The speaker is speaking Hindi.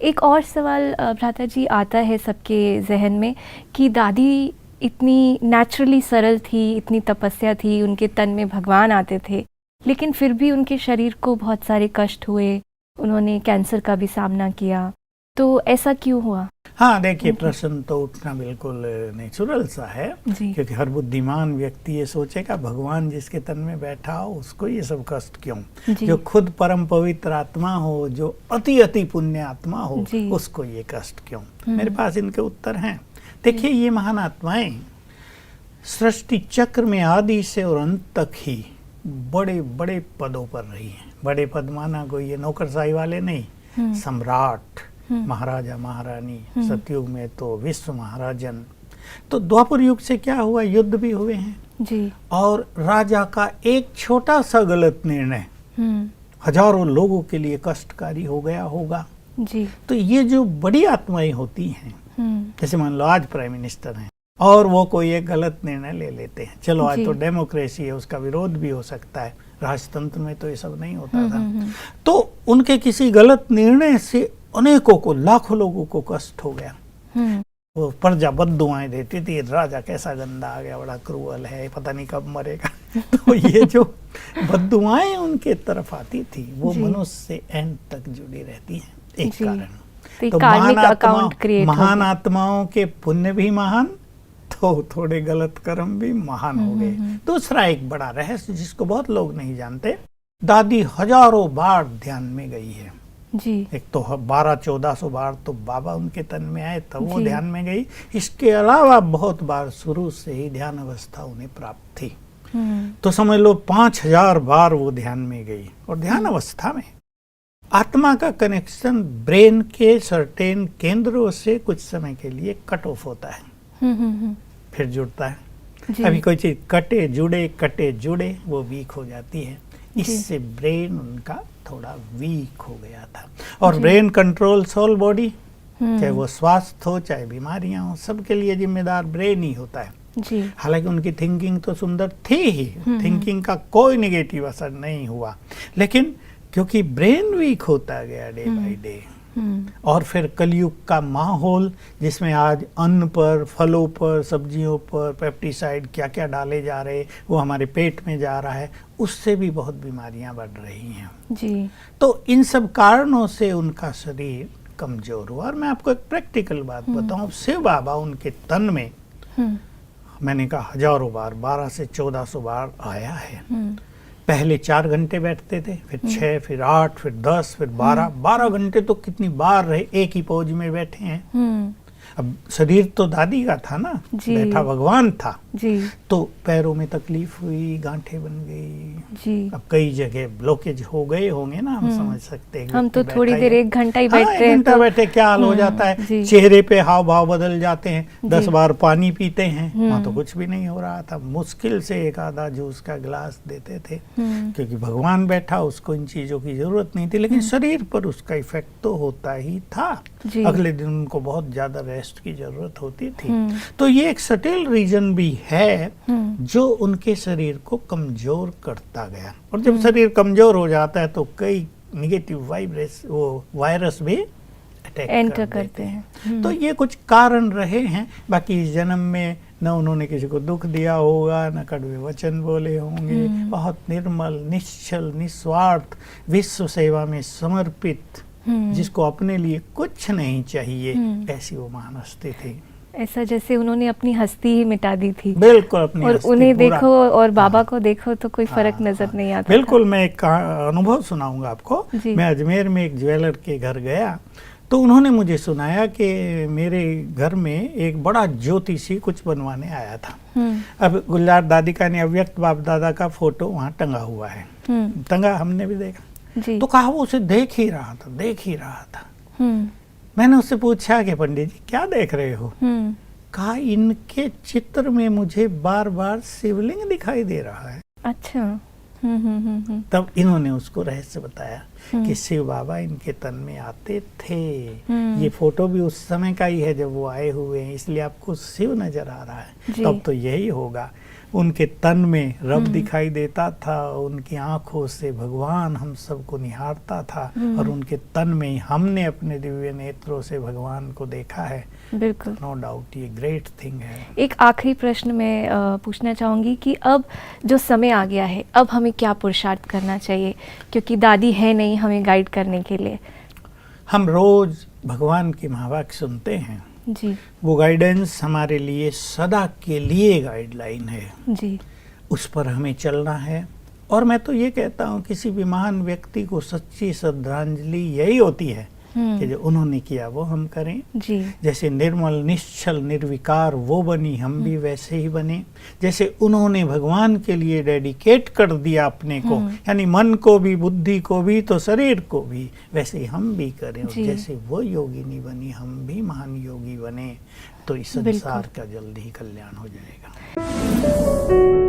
एक और सवाल भ्राता जी आता है सबके जहन में कि दादी इतनी नेचुरली सरल थी, इतनी तपस्या थी, उनके तन में भगवान आते थे, लेकिन फिर भी उनके शरीर को बहुत सारे कष्ट हुए, उन्होंने कैंसर का भी सामना किया, तो ऐसा क्यों हुआ? हाँ, देखिए प्रश्न तो उठना बिल्कुल नेचुरल सा है, क्योंकि हर बुद्धिमान व्यक्ति ये सोचेगा भगवान जिसके तन में बैठा हो उसको ये सब कष्ट क्यों? जो खुद परम पवित्र आत्मा हो, जो अति अति पुण्य आत्मा हो, उसको ये कष्ट क्यों? मेरे पास इनके उत्तर हैं। देखिए, ये महान आत्माएं सृष्टि चक्र में आदि से और अंत तक ही बड़े बड़े पदों पर रही हैं। बड़े पद माना कोई ये नौकरशाही वाले नहीं, सम्राट, महाराजा महारानी, सतयुग में तो विश्व महाराजन। तो द्वापर युग से क्या हुआ, युद्ध भी हुए हैं जी। और राजा का एक छोटा सा गलत निर्णय हजारों लोगों के लिए कष्टकारी हो गया होगा जी। तो ये जो बड़ी आत्माएं होती हैं, जैसे मान लो आज प्राइम मिनिस्टर हैं और वो कोई एक गलत निर्णय ले लेते हैं, चलो आज तो डेमोक्रेसी है, उसका विरोध भी हो सकता है, राजतंत्र में तो ये सब नहीं होता था। तो उनके किसी गलत निर्णय से अनेकों को, लाखों लोगों को कष्ट हो गया। वो प्रजा बद्दुआएं देती थी, राजा कैसा गंदा आ गया, बड़ा क्रूअल है, पता नहीं कब मरेगा। तो ये जो बद्दुआएं उनके तरफ आती थी वो मनुष्य से एंड तक जुड़ी रहती हैं, एक कारण। तो महान आत्माओं के पुण्य भी महान, तो थोड़े गलत कर्म भी महान हो गए। दूसरा एक बड़ा रहस्य जिसको बहुत लोग नहीं जानते, दादी हजारों बार ध्यान में गई है जी। एक तो 1200-1400 बार तो बाबा उनके तन में आए तब वो ध्यान में गई। इसके अलावा बहुत बार शुरू से ही ध्यान अवस्था उन्हें प्राप्त थी। तो समझ लो 5000 बार वो ध्यान में गई। और ध्यान अवस्था में आत्मा का कनेक्शन ब्रेन के सर्टेन केंद्रों से कुछ समय के लिए कट ऑफ होता है, फिर जुड़ता है। अभी कोई चीज कटे जुड़े वो वीक हो जाती है। इससे ब्रेन उनका थोड़ा वीक हो गया था। और ब्रेन कंट्रोल्स ऑल बॉडी, चाहे वो स्वास्थ्य हो चाहे बीमारियां हो, सबके लिए जिम्मेदार ब्रेन ही होता है। हालांकि उनकी थिंकिंग तो सुंदर थी ही, थिंकिंग का कोई नेगेटिव असर नहीं हुआ, लेकिन क्योंकि ब्रेन वीक होता गया डे बाय डे, और फिर कलयुग का माहौल जिसमें आज अन्न पर, फलों पर, सब्जियों पर पेप्टिसाइड क्या क्या डाले जा रहे, वो हमारे पेट में जा रहा है, उससे भी बहुत बीमारियां बढ़ रही हैं जी। तो इन सब कारणों से उनका शरीर कमजोर हुआ। और मैं आपको एक प्रैक्टिकल बात बताऊं, शिव बाबा उनके तन में मैंने कहा हजारों बार, 1200 से 1400 बार आया है। पहले 4 घंटे बैठते थे, फिर 6, फिर 8, फिर 10, फिर 12 घंटे तो कितनी बार रहे, एक ही पोज में बैठे हैं। अब शरीर तो दादी का था ना, बैठा भगवान था जी। तो पैरों में तकलीफ हुई, गांठें बन गई जी। अब कई जगह ब्लॉकेज हो गए होंगे ना, हम समझ सकते हैं। हम तो थोड़ी देर 1 घंटा ही बैठते हैं, घंटा बैठे क्या हाल हो जाता है, चेहरे पे हाव भाव बदल जाते हैं। 10 बार पानी पीते हैं, वहाँ तो कुछ भी नहीं हो रहा था, मुश्किल से एक आधा जूस का गिलास देते थे, क्योंकि भगवान बैठा, उसको इन चीजों की जरूरत नहीं थी, लेकिन शरीर पर उसका इफेक्ट तो होता ही था। अगले दिन उनको बहुत ज्यादा रेस्ट की जरूरत होती थी। तो ये एक सटिल रीजन भी है जो उनके शरीर को कमजोर करता गया। और जब शरीर कमजोर हो जाता है तो कई निगेटिव वायरस भी अटैक करते हैं। तो ये कुछ कारण रहे हैं। बाकी इस जन्म में न उन्होंने किसी को दुख दिया होगा, न कड़वे वचन बोले होंगे, बहुत निर्मल, निश्चल, निस्वार्थ, विश्व सेवा में समर्पित, जिसको अपने लिए कुछ नहीं चाहिए, ऐसी वो महान हस्ती थी। ऐसा जैसे उन्होंने अपनी हस्ती ही मिटा दी थी। बिल्कुल अपनी और उन्हें देखो और बाबा को देखो तो कोई फर्क नजर नहीं आता। बिल्कुल। मैं एक अनुभव सुनाऊंगा आपको। मैं अजमेर में एक ज्वेलर के घर गया तो उन्होंने मुझे सुनाया कि मेरे घर में एक बड़ा ज्योतिषी कुछ बनवाने आया था। अब गुलजार दादी का ने अव्यक्त बाप दादा का फोटो वहाँ टंगा हुआ है, टंगा, हमने भी देखा। तो कहा वो उसे देख ही रहा था। मैंने उससे पूछा कि पंडित जी क्या देख रहे हो? कहा इनके चित्र में मुझे बार बार शिवलिंग दिखाई दे रहा है। अच्छा। तब इन्होंने उसको रहस्य बताया कि शिव बाबा इनके तन में आते थे। ये फोटो भी उस समय का ही है जब वो आए हुए हैं, इसलिए आपको शिव नजर आ रहा है। तब तो यही होगा। उनके तन में रब दिखाई देता था, उनकी आंखों से भगवान हम सबको निहारता था और उनके तन में ही हमने अपने दिव्य नेत्रों से भगवान को देखा है। बिल्कुल, नो डाउट ये ग्रेट थिंग है। एक आखिरी प्रश्न मैं पूछना चाहूँगी कि अब जो समय आ गया है, अब हमें क्या पुरुषार्थ करना चाहिए, क्योंकि दादी है नहीं हमें गाइड करने के लिए। हम रोज भगवान की महावाक्य सुनते हैं जी वो गाइडेंस हमारे लिए सदा के लिए गाइडलाइन है जी, उस पर हमें चलना है। और मैं तो ये कहता हूँ किसी भी महान व्यक्ति को सच्ची श्रद्धांजलि यही होती है कि जो उन्होंने किया वो हम करें। जी जैसे निर्मल निश्चल निर्विकार वो बनी, हम भी वैसे ही बने। जैसे उन्होंने भगवान के लिए डेडिकेट कर दिया अपने को, यानी मन को भी बुद्धि को भी तो शरीर को भी, वैसे ही हम भी करें। और जैसे वो योगिनी बनी हम भी महान योगी बने, तो इस संसार का जल्द ही कल्याण हो जाएगा।